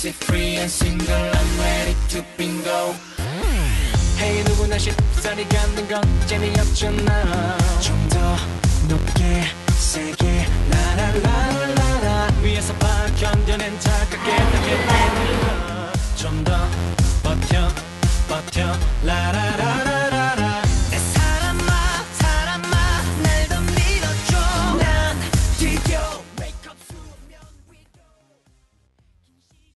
easy, free and single. I'm ready to bingo. Hey, 누구나 쉽사리 갖는 건 재미없잖아. 좀 더 높게 세게 라라라라라 위에서 봐 견뎌낸 착각에 당해 좀 더 버텨 라라